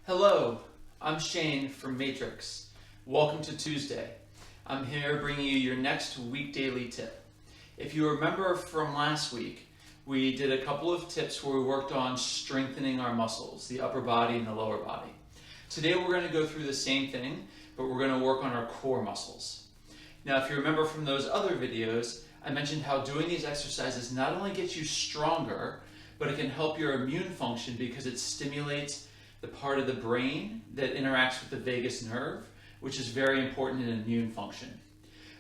Hello, I'm Shane from Matrix. Welcome to Tuesday. I'm here bringing you your next week daily tip. If you remember from last week, we did a couple of tips where we worked on strengthening our muscles, the upper body and the lower body. Today we're going to go through the same thing, but we're going to work on our core muscles. Now, if you remember from those other videos, I mentioned how doing these exercises not only gets you stronger, but it can help your immune function because it stimulates the part of the brain that interacts with the vagus nerve, which is very important in immune function.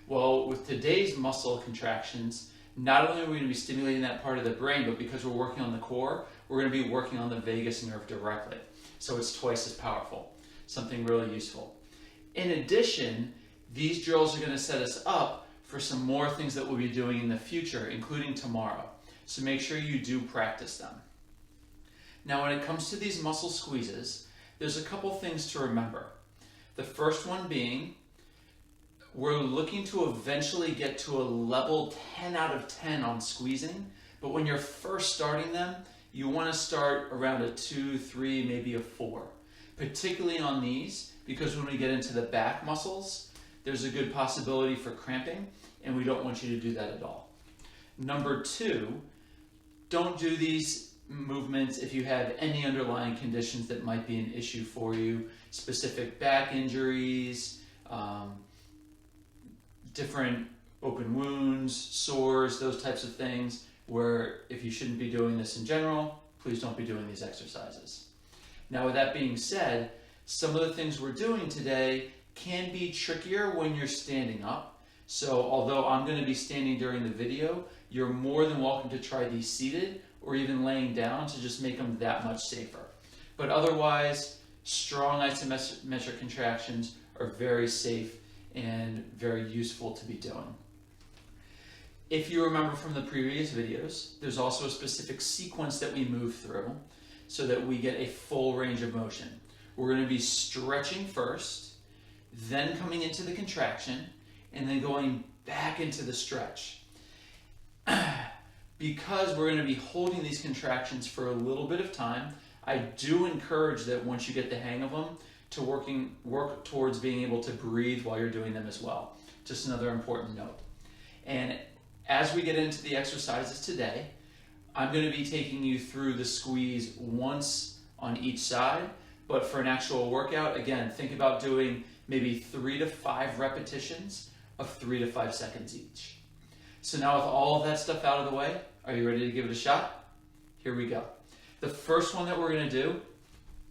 Well, with today's muscle contractions, not only are we going to be stimulating that part of the brain, but because we're working on the core, we're going to be working on the vagus nerve directly. So it's twice as powerful, something really useful. In addition, these drills are going to set us up for some more things that we'll be doing in the future, including tomorrow. So make sure you do practice them. Now, when it comes to these muscle squeezes, there's a couple things to remember. The first one being, we're looking to eventually get to a level 10 out of 10 on squeezing, but when you're first starting them, you want to start around a 2, 3, maybe a 4, particularly on these, because when we get into the back muscles, there's a good possibility for cramping, and we don't want you to do that at all. Number 2, don't do these movements if you have any underlying conditions that might be an issue for you, specific back injuries, different open wounds, sores, those types of things, where if you shouldn't be doing this in general, please don't be doing these exercises. Now, with that being said, some of the things we're doing today can be trickier when you're standing up. So although I'm going to be standing during the video, you're more than welcome to try these seated or even laying down to just make them that much safer. But otherwise, strong isometric contractions are very safe and very useful to be doing. If you remember from the previous videos, there's also a specific sequence that we move through so that we get a full range of motion. We're going to be stretching first, then coming into the contraction, and then going back into the stretch. Because we're going to be holding these contractions for a little bit of time, I do encourage that once you get the hang of them, to work towards being able to breathe while you're doing them as well. Just another important note. And as we get into the exercises today, I'm going to be taking you through the squeeze once on each side, but for an actual workout, again, think about doing maybe 3 to 5 repetitions of 3 to 5 seconds each. So now with all of that stuff out of the way, are you ready to give it a shot? Here we go. The first one that we're going to do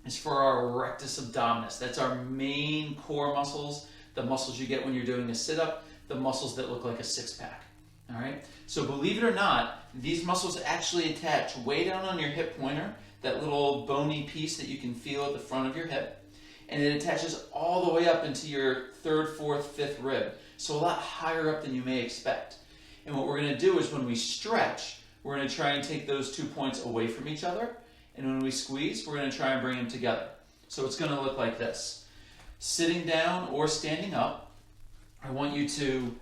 is for our rectus abdominis. That's our main core muscles, the muscles you get when you're doing a sit-up, the muscles that look like a six-pack. All right? So believe it or not, these muscles actually attach way down on your hip pointer, that little bony piece that you can feel at the front of your hip, and it attaches all the way up into your 3rd, 4th, 5th rib, so a lot higher up than you may expect. And what we're going to do is when we stretch, we're going to try and take those 2 points away from each other. And when we squeeze, we're going to try and bring them together. So it's going to look like this. Sitting down or standing up, I want you to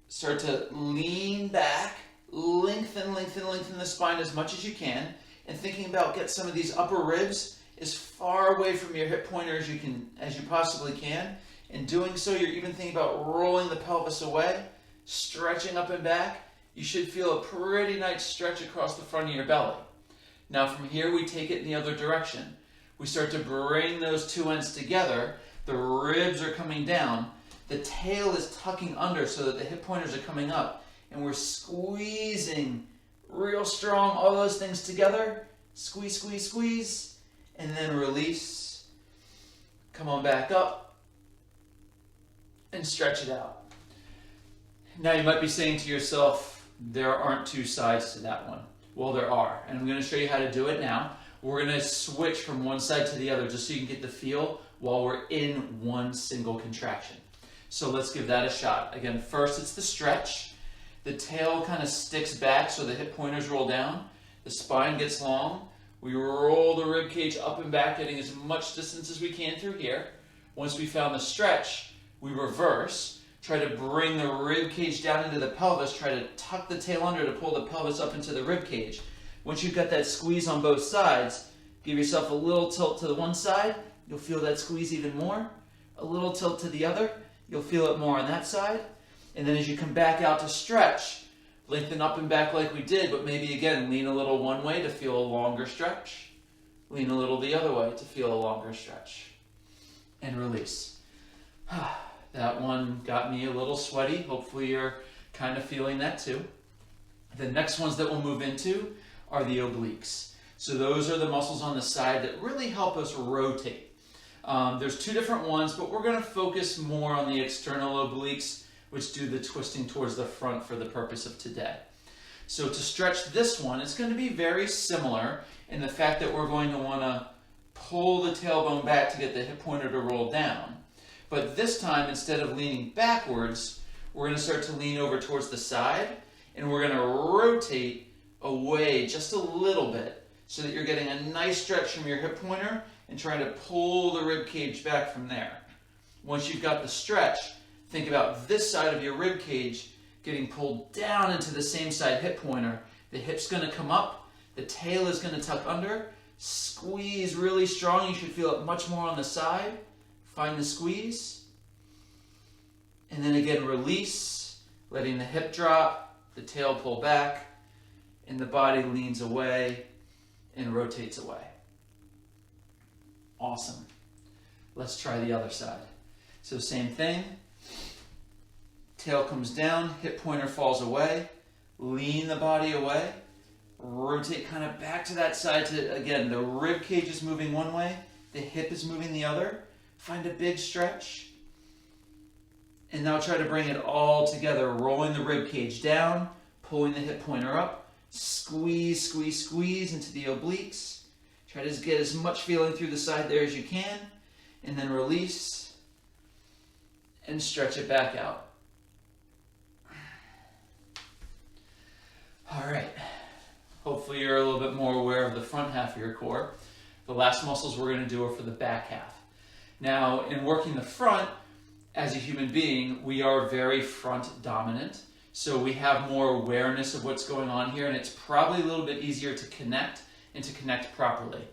start to lean back, lengthen the spine as much as you can, and thinking about get some of these upper ribs as far away from your hip pointer as you possibly can. In doing so, you're even thinking about rolling the pelvis away, stretching up and back. You should feel a pretty nice stretch across the front of your belly. Now from here, we take it in the other direction. We start to bring those 2 ends together. The ribs are coming down. The tail is tucking under so that the hip pointers are coming up. And we're squeezing real strong, all those things together. Squeeze, squeeze, squeeze. And then release. Come on back up. And stretch it out. Now you might be saying to yourself, there aren't 2 sides to that one. Well, there are, and I'm going to show you how to do it now. We're going to switch from one side to the other just so you can get the feel while we're in one single contraction. So let's give that a shot. Again, first it's the stretch. The tail kind of sticks back so the hip pointers roll down. The spine gets long. We roll the rib cage up and back, getting as much distance as we can through here. Once we found the stretch, we reverse. Try to bring the rib cage down into the pelvis. Try to tuck the tail under to pull the pelvis up into the rib cage. Once you've got that squeeze on both sides, Give yourself a little tilt to the one side, you'll feel that squeeze even more. A little tilt to the other, you'll feel it more on that side. And then as you come back out to stretch, lengthen up and back like we did, but maybe again, lean a little one way to feel a longer stretch. Lean a little the other way to feel a longer stretch. And release. That one got me a little sweaty. Hopefully you're kind of feeling that too. The next ones that we'll move into are the obliques. So those are the muscles on the side that really help us rotate. There's two different ones, but we're going to focus more on the external obliques, which do the twisting towards the front for the purpose of today. So to stretch this one, it's going to be very similar in the fact that we're going to want to pull the tailbone back to get the hip pointer to roll down. But this time, instead of leaning backwards, we're going to start to lean over towards the side, and we're going to rotate away just a little bit so that you're getting a nice stretch from your hip pointer and trying to pull the rib cage back from there. Once you've got the stretch, think about this side of your rib cage getting pulled down into the same side hip pointer. The hip's going to come up, the tail is going to tuck under, squeeze really strong. You should feel it much more on the side. Find the squeeze. And then again, release, letting the hip drop, the tail pull back, and the body leans away and rotates away. Awesome. Let's try the other side. So same thing. Tail comes down, hip pointer falls away, lean the body away, rotate kind of back to that side to, again, the rib cage is moving one way, the hip is moving the other. Find a big stretch. And now try to bring it all together, rolling the rib cage down, pulling the hip pointer up, squeeze, squeeze, squeeze into the obliques. Try to get as much feeling through the side there as you can, and then release and stretch it back out. All right, hopefully you're a little bit more aware of the front half of your core. The last muscles we're going to do are for the back half. Now, in working the front, as a human being, we are very front dominant. So we have more awareness of what's going on here, and it's probably a little bit easier to connect and to connect properly.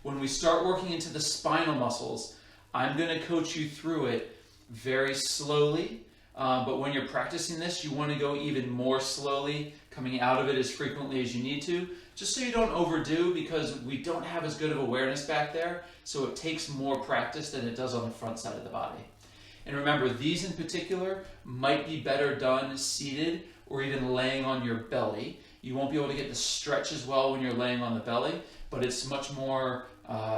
When we start working into the spinal muscles, I'm going to coach you through it very slowly. But when you're practicing this, you want to go even more slowly, coming out of it as frequently as you need to, just so you don't overdo, because we don't have as good of awareness back there, so it takes more practice than it does on the front side of the body. And remember, these in particular might be better done seated or even laying on your belly. You won't be able to get the stretch as well when you're laying on the belly, but it's much more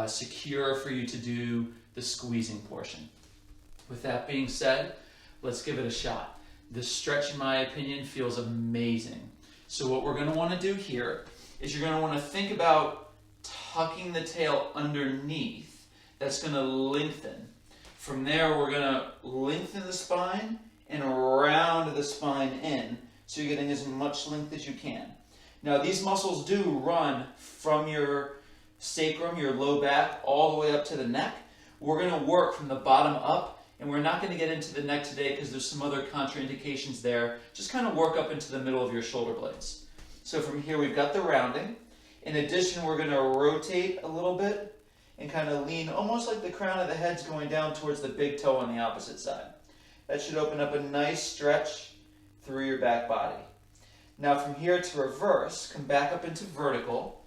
secure for you to do the squeezing portion. With that being said, let's give it a shot. This stretch, in my opinion, feels amazing. So what we're going to want to do here is you're going to want to think about tucking the tail underneath. That's going to lengthen. From there, we're going to lengthen the spine and round the spine in, so you're getting as much length as you can. Now, these muscles do run from your sacrum, your low back, all the way up to the neck. We're going to work from the bottom up, and we're not going to get into the neck today because there's some other contraindications there. Just kind of work up into the middle of your shoulder blades. So from here, we've got the rounding. In addition, we're going to rotate a little bit and kind of lean almost like the crown of the head's going down towards the big toe on the opposite side. That should open up a nice stretch through your back body. Now from here to reverse, come back up into vertical.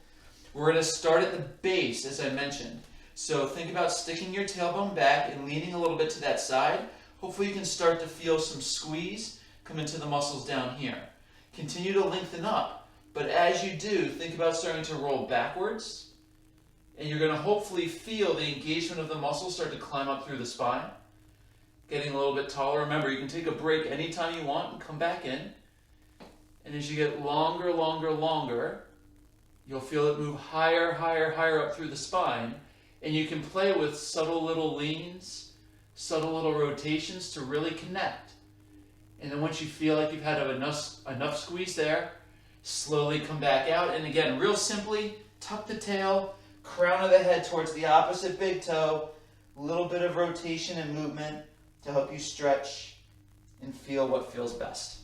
We're going to start at the base, as I mentioned. So think about sticking your tailbone back and leaning a little bit to that side. Hopefully you can start to feel some squeeze come into the muscles down here. Continue to lengthen up, but as you do, think about starting to roll backwards, and you're going to hopefully feel the engagement of the muscles start to climb up through the spine, getting a little bit taller. Remember, you can take a break anytime you want and come back in. And as you get longer, longer, longer, you'll feel it move higher, higher, higher up through the spine. And you can play with subtle little leans, subtle little rotations to really connect. And then once you feel like you've had enough squeeze there, slowly come back out. And again, real simply, tuck the tail, crown of the head towards the opposite big toe, a little bit of rotation and movement to help you stretch and feel what feels best.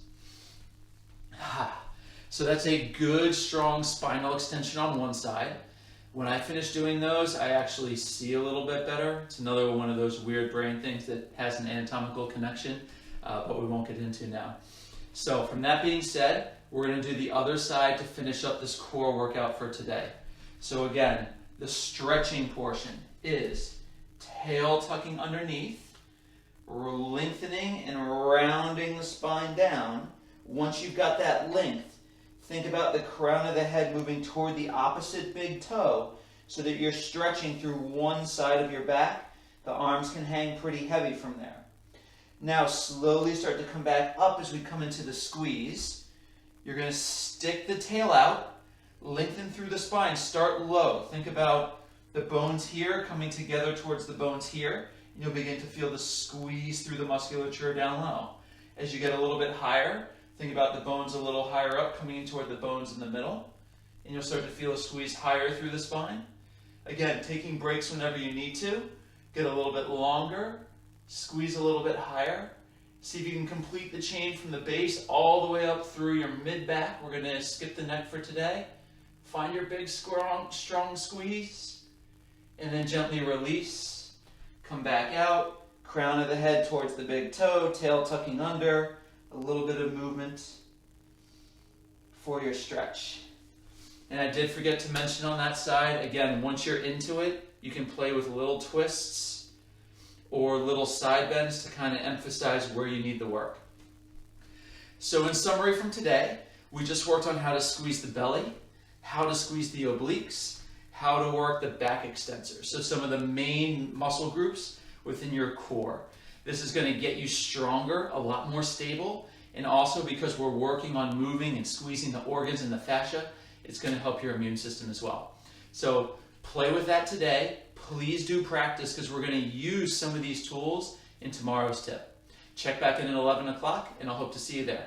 So that's a good, strong spinal extension on one side. When I finish doing those, I actually see a little bit better. It's another one of those weird brain things that has an anatomical connection, but we won't get into now. So from that being said, we're going to do the other side to finish up this core workout for today. So again, the stretching portion is tail tucking underneath, lengthening and rounding the spine down. Once you've got that length, think about the crown of the head moving toward the opposite big toe so that you're stretching through one side of your back. The arms can hang pretty heavy from there. Now slowly start to come back up as we come into the squeeze. You're going to stick the tail out, lengthen through the spine, start low. Think about the bones here coming together towards the bones here. And you'll begin to feel the squeeze through the musculature down low. As you get a little bit higher, think about the bones a little higher up coming in toward the bones in the middle. And you'll start to feel a squeeze higher through the spine. Again, taking breaks whenever you need to. Get a little bit longer. Squeeze a little bit higher. See if you can complete the chain from the base all the way up through your mid-back. We're going to skip the neck for today. Find your big, strong squeeze. And then gently release. Come back out. Crown of the head towards the big toe. Tail tucking under. A little bit of movement for your stretch. And I did forget to mention on that side, again, once you're into it, you can play with little twists or little side bends to kind of emphasize where you need the work. So in summary from today, we just worked on how to squeeze the belly, how to squeeze the obliques, how to work the back extensors. So some of the main muscle groups within your core. This is going to get you stronger, a lot more stable, and also because we're working on moving and squeezing the organs and the fascia, it's going to help your immune system as well. So play with that today. Please do practice because we're going to use some of these tools in tomorrow's tip. Check back in at 11 o'clock and I'll hope to see you there.